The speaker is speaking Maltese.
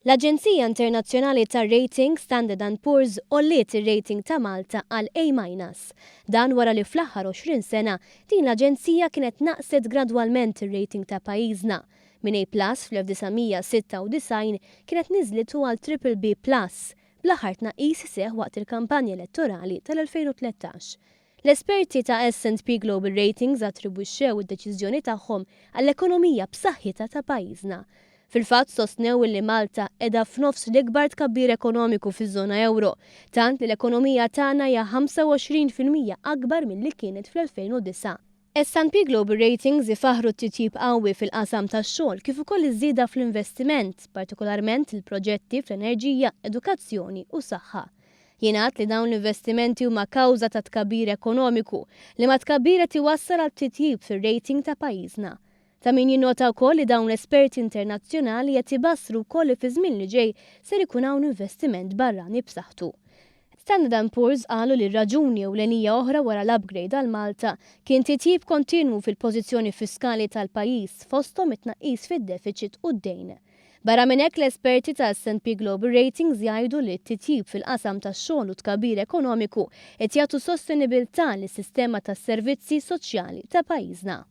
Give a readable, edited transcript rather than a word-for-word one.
L-Aġenzija Internazzjonali tar-Rating Standard & Poor's olliet ir-rating ta' Malta għal A-. Dan wara li fl-aħħar 20 sena din l-Aġenzija kienet naqset gradwalment ir-rating ta' pajjiżna. Minn A+ fl-1996 kienet niżlitu għal BBB+, bl-aħħar tnaqqis seħħ waqt il-kampanja elettorali tal-2013. L-esperti ta' S&P Global Ratings attribwixxew id-deċiżjoni tagħhom għall-ekonomija b'saħħitha ta' pajjiżna. Fil-fatt sostnew li Malta qiegħda f'nofs l-ikbar tkabbir ekonomiku fiż-żona euro, tant li l-ekonomija tagħna hija 25% akbar milli kienet fl-2009. S&P Global Ratings ifaħru t-titjib qawwi fil-qasam tax-xogħol kif ukoll iż-żieda fl-investiment, partikolarment il-proġetti fl-enerġija, edukazzjoni u saħħa. Jingħad li dawn l-investimenti huma kawża ta' tkabbir ekonomiku li ma tkabbir qed iwassal għal titjib fir-rating ta' pajjiżna. Ta' min jinnota wkoll li dawn l-esperti internazzjonali qed ibassru wkoll li fi żmien li ġej ser ikun hawn investiment barrani b'saħħtu. Standard & Poor's qalu li r-raġuni ewlenija oħra wara l-upgrade għal Malta kien titjib kontinwu fil-pożizzjoni fiskali tal-pajjiż fosthom it-tnaqqis fid-deficit u d-dejn. Barra minn hekk l-esperti ta' S&P Global Ratings jgħidu li t-titjib fil-qasam tax-xogħol u tkabbir ekonomiku qed jagħtu sostenibilità lis-sistema tas-servizzi soċjali ta' pajjiżna.